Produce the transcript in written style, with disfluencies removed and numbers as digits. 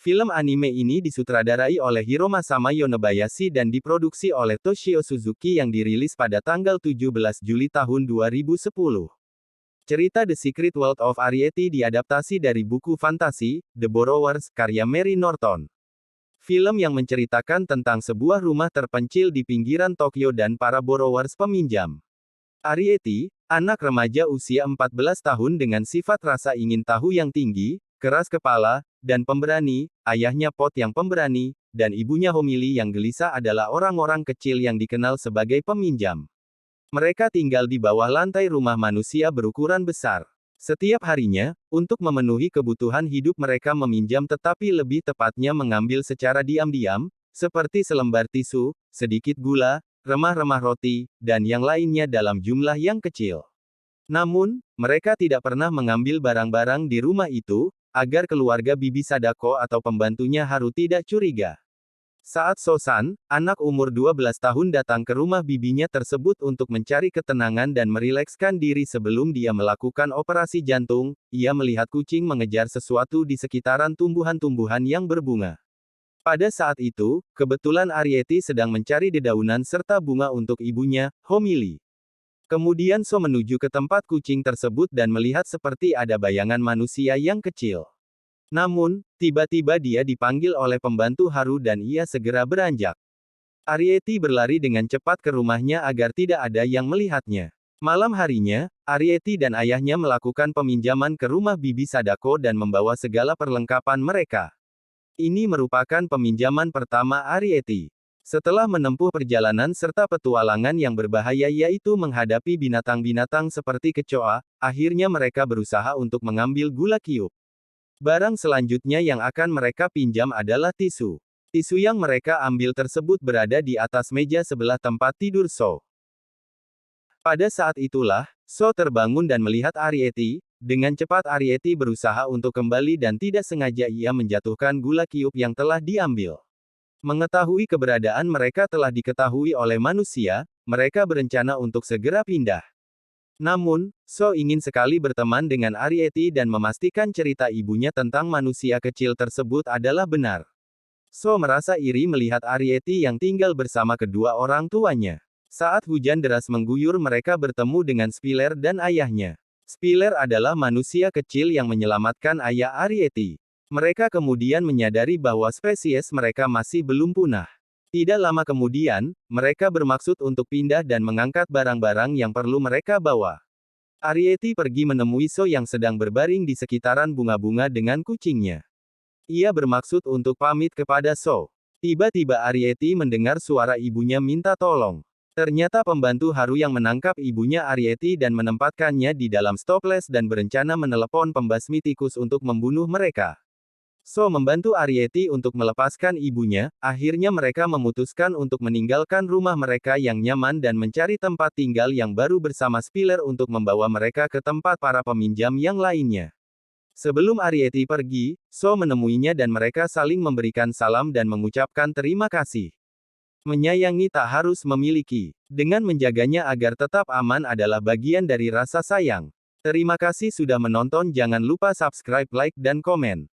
Film anime ini disutradarai oleh Hiromasama Yonebayashi dan diproduksi oleh Toshio Suzuki yang dirilis pada tanggal 17 Juli tahun 2010. Cerita The Secret World of Arrietty diadaptasi dari buku fantasi, The Borrowers, karya Mary Norton. Film yang menceritakan tentang sebuah rumah terpencil di pinggiran Tokyo dan para borrowers peminjam. Arrietty, anak remaja usia 14 tahun dengan sifat rasa ingin tahu yang tinggi, keras kepala, dan pemberani, ayahnya Pot yang pemberani, dan ibunya Homili yang gelisah adalah orang-orang kecil yang dikenal sebagai peminjam. Mereka tinggal di bawah lantai rumah manusia berukuran besar. Setiap harinya, untuk memenuhi kebutuhan hidup mereka meminjam tetapi lebih tepatnya mengambil secara diam-diam, seperti selembar tisu, sedikit gula, remah-remah roti, dan yang lainnya dalam jumlah yang kecil. Namun, mereka tidak pernah mengambil barang-barang di rumah itu, agar keluarga Bibi Sadako atau pembantunya Haru tidak curiga. Saat Sosan, anak umur 12 tahun datang ke rumah bibinya tersebut untuk mencari ketenangan dan merilekskan diri sebelum dia melakukan operasi jantung, ia melihat kucing mengejar sesuatu di sekitaran tumbuhan-tumbuhan yang berbunga. Pada saat itu, kebetulan Arrietty sedang mencari dedaunan serta bunga untuk ibunya, Homili. Kemudian So menuju ke tempat kucing tersebut dan melihat seperti ada bayangan manusia yang kecil. Namun, tiba-tiba dia dipanggil oleh pembantu Haru dan ia segera beranjak. Arrietty berlari dengan cepat ke rumahnya agar tidak ada yang melihatnya. Malam harinya, Arrietty dan ayahnya melakukan peminjaman ke rumah Bibi Sadako dan membawa segala perlengkapan mereka. Ini merupakan peminjaman pertama Arrietty. Setelah menempuh perjalanan serta petualangan yang berbahaya yaitu menghadapi binatang-binatang seperti kecoa, akhirnya mereka berusaha untuk mengambil gula Kyuup. Barang selanjutnya yang akan mereka pinjam adalah tisu. Tisu yang mereka ambil tersebut berada di atas meja sebelah tempat tidur So. Pada saat itulah, So terbangun dan melihat Arrietty. Dengan cepat Arrietty berusaha untuk kembali dan tidak sengaja ia menjatuhkan gula Kyuup yang telah diambil. Mengetahui keberadaan mereka telah diketahui oleh manusia, mereka berencana untuk segera pindah. Namun, So ingin sekali berteman dengan Arrietty dan memastikan cerita ibunya tentang manusia kecil tersebut adalah benar. So merasa iri melihat Arrietty yang tinggal bersama kedua orang tuanya. Saat hujan deras mengguyur mereka bertemu dengan Spiller dan ayahnya. Spiller adalah manusia kecil yang menyelamatkan ayah Arrietty. Mereka kemudian menyadari bahwa spesies mereka masih belum punah. Tidak lama kemudian, mereka bermaksud untuk pindah dan mengangkat barang-barang yang perlu mereka bawa. Arrietty pergi menemui So yang sedang berbaring di sekitaran bunga-bunga dengan kucingnya. Ia bermaksud untuk pamit kepada So. Tiba-tiba Arrietty mendengar suara ibunya minta tolong. Ternyata pembantu Haru yang menangkap ibunya Arrietty dan menempatkannya di dalam stoples dan berencana menelepon pembasmi tikus untuk membunuh mereka. So membantu Arrietty untuk melepaskan ibunya, akhirnya mereka memutuskan untuk meninggalkan rumah mereka yang nyaman dan mencari tempat tinggal yang baru bersama Spiller untuk membawa mereka ke tempat para peminjam yang lainnya. Sebelum Arrietty pergi, So menemuinya dan mereka saling memberikan salam dan mengucapkan terima kasih. Menyayangi tak harus memiliki. Dengan menjaganya agar tetap aman adalah bagian dari rasa sayang. Terima kasih sudah menonton, jangan lupa subscribe, like, dan komen.